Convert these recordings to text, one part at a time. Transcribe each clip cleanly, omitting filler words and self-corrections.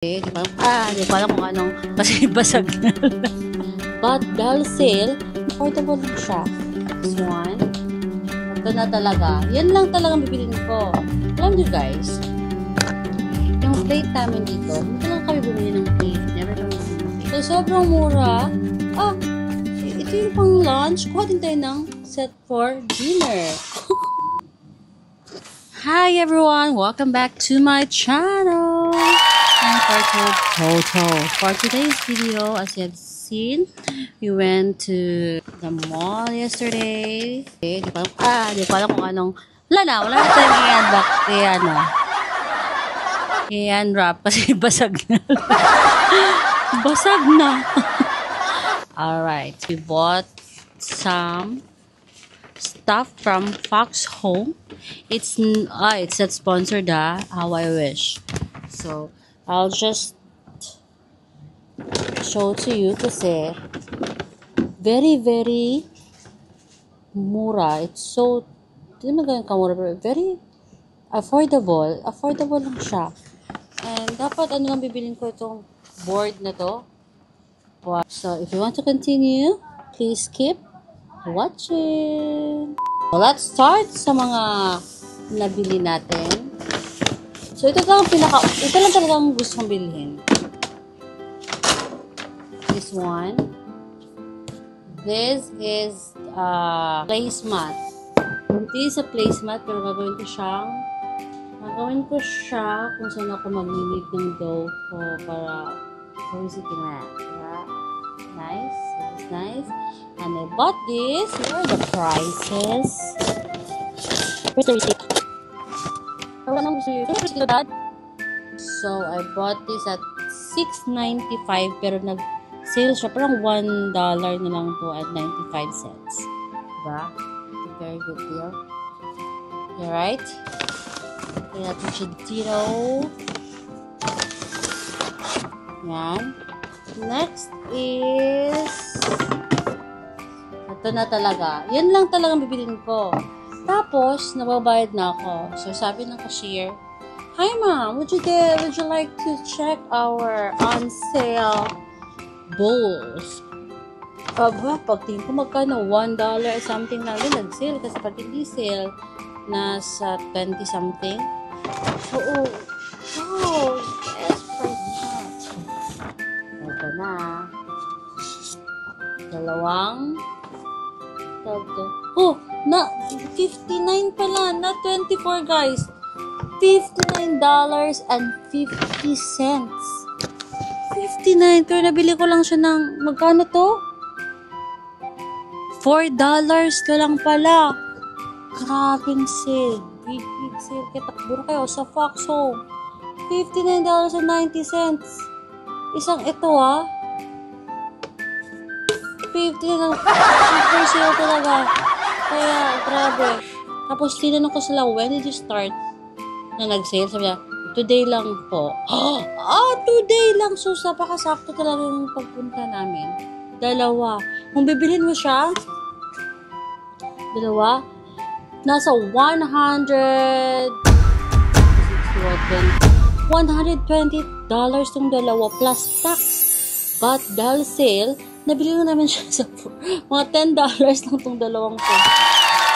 Di ko alam kung anong, kasi basag na. But dahil sale, affordable lang siya. This one, ito na talaga. Yan lang talagang bibilin ko. Alam nyo guys, yung plate namin dito, hindi lang kami bumili ng plate. Never kami bumili ng plate. So, sobrang mura. Ito yung pang lunch. Kuha din tayo ng set for dinner. Hi everyone! Welcome back to my channel! I'm Toto. For today's video, as you have seen, we went to the mall yesterday. Di ko alam kung anong... Wala na tayong i-unwrap kasi basag na. Basag na. Alright, we bought some stuff from Fox Home. It's not sponsored, how I wish. So I'll just show to you kasi very mura. It's so hindi magandang kamura, pero very affordable lang siya. And dapat ano lang bibilin ko itong board na to. So if you want to continue, please keep watching. So, let's start sa mga nabili natin. So, ito lang talagang gusto kong bilhin. This one. This is placemat. This is a placemat, pero gagawin ko siya kung saan ako mag-need ng dough ko para visiting na. Yeah. Nice. It is nice. And I bought this. Here are the prices. Where's the receipt? So, I bought this at $6.95 pero nag-sale siya. Parang $1 na lang to at 95 cents. Diba? It's a very good deal. Alright? Kaya natin siya dito. Yan. Next is... Ito na talaga. Yan lang talagang bibilin ko. Tapos, nababayad na ako. So, sabi ng cashier, "Hi ma'am, would you like to check our on sale bowls?" Pagtingin ko magkano, $1 something lang din nag-sale. Kasi pag hindi sale, nasa 20 something. Oo. Oh, yes, for that. Ito na. Dalawang na 59 pala, na 24 guys. $59.50. 59, pero nabili ko lang siya ng magkano to? $4 na lang pala. Grabing sale. Big sale. Kaya takburo kayo sa Fox Home. $59.90. Isang ito 50 lang. Super sale talaga. Kaya, grabe. Tapos, tinanong ko sila, when did you start na nag-sale? Sabi niya, today lang po. Today lang. So, napakasakto talaga yung pagpunta namin. Dalawa. Kung bibilhin mo siya, dalawa, nasa $120 tong dalawa plus tax. But, dahil sale, nabili ko naman siya sa mga $10 lang itong dalawang to.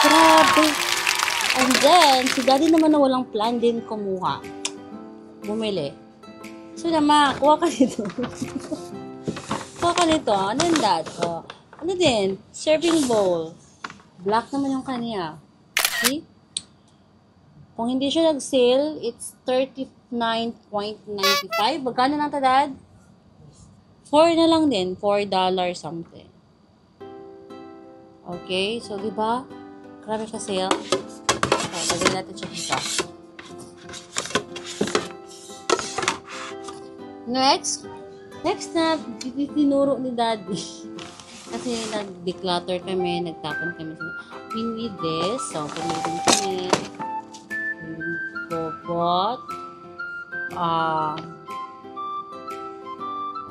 Grabe. And then, si daddy naman na walang plan din kumuha. Bumili. So naman, kuha ka nito. Kuha ka nito. Ano yun, dad? Ano din? Serving bowl. Black naman yung kanya. See? Kung hindi siya nag-sale, it's $39.95. Magkano na ito, dad? 4 na lang din. $4 something. Okay. So, diba? Grabe siya sale. Okay. Lagyan natin siya dito. Next na, tinuro ni daddy. Kasi nag-declutter kami, nagtapon kami. We need this. So, pumilin kami. We bought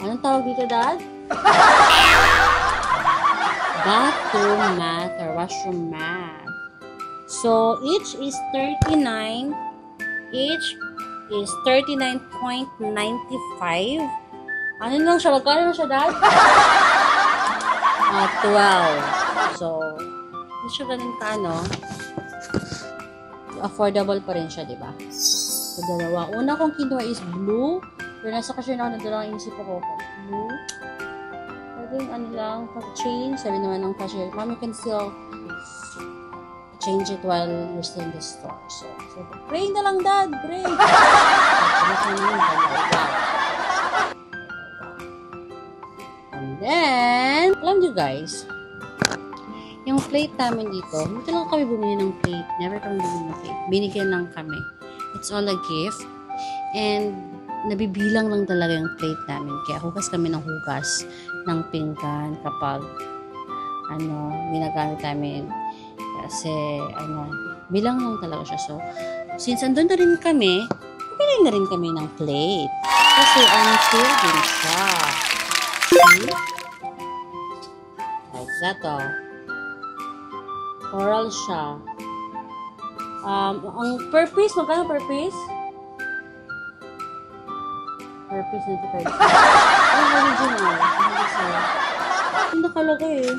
anong tawag dito, dad? Bathroom mat or washroom mat. So, each is $39. Each is 39.95. Ano lang siya? Magkano na siya, Dad? 12. So, hindi siya ganun ka, no? Affordable pa rin siya, di ba? So, dalawa. Una kong kinuha is blue. Pero nasa cashier na ako, nagdalang isip ako. Blue. Pwedeng ano lang, pag-change. Sabi naman ng cashier, Mom, you can still change it while you're still in the store. So pray na lang, Dad. Pray. And then, alam nyo guys, yung plate namin dito, hindi lang kami bumili ng plate. Never kami bumili ng plate. Binigyan lang kami. It's all a gift. And, nabibilang lang talaga yung plate namin. Kaya hugas kami ng hugas ng pinggan kapag ginagamit namin. Kasi, bilang lang talaga siya. So, since andun na rin kami, bumili na rin kami ng plate. Kasi, sale din siya. See? Like that, oh. Coral siya. Ang per piece, magkano per piece? Per piece, 95. Ang original. Ang nakalagay eh.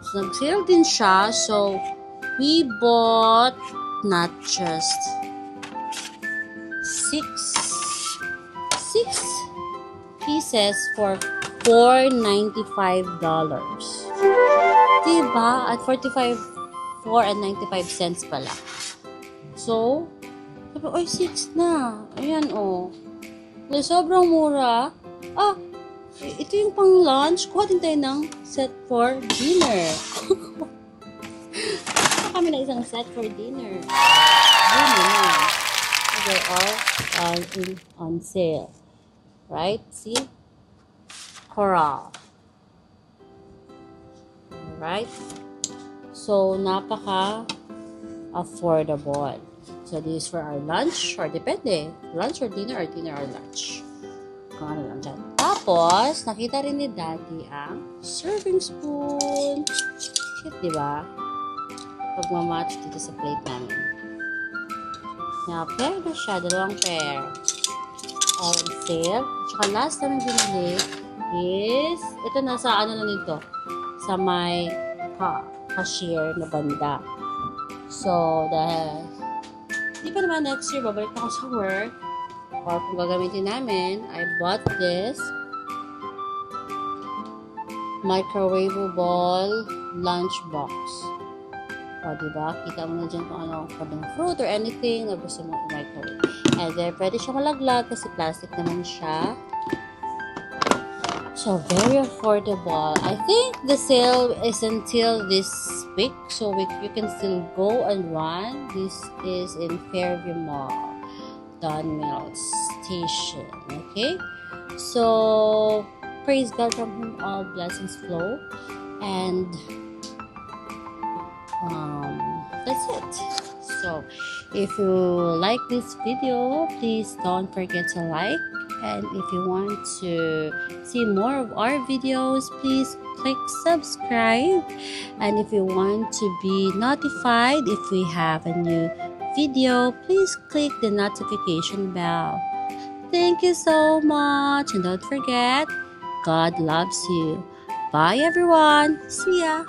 So, nag-sale din siya. So, we bought not just 6 pieces for $4.95. Diba? At 4.95 cents pala. So, sabi, 6 na. Ayan, oh. Sobrang mura. Ito yung pang lunch. Kuha din tayo ng set for dinner. Kami na isang set for dinner. They're all on sale. Right? See? Coral. Alright? So, napaka-affordable. So, this is for our lunch or depende. Lunch or dinner or lunch. Kung ano lang dyan. Tapos, nakita rin ni Daddy ang serving spoon. Cute, diba? Pagmamatch dito sa plate namin. Now, pair na siya. 2 pair. On sale. Tsaka last namin binili is, ito nasa ano na nito. Sa may cashier na banda. So, dahil di pa naman next year, babalik ako sa work. Or kung gagamitin namin, I bought this microwavable lunch box. O, diba? Kita mo na dyan kung ano, pwedeng fruit or anything na gusto mo i-microwave. And then, pwede siya malaglag kasi plastic naman siya. So, very affordable. I think the sale is until this week. So, you can still go and run. This is in Fairview Mall. Don Mills Station. Okay? So, praise God, from whom all blessings flow. And, that's it. So, if you like this video, please don't forget to like. And if you want to see more of our videos, please click subscribe. And if you want to be notified if we have a new video, please click the notification bell. Thank you so much. And don't forget, God loves you. Bye everyone. See ya.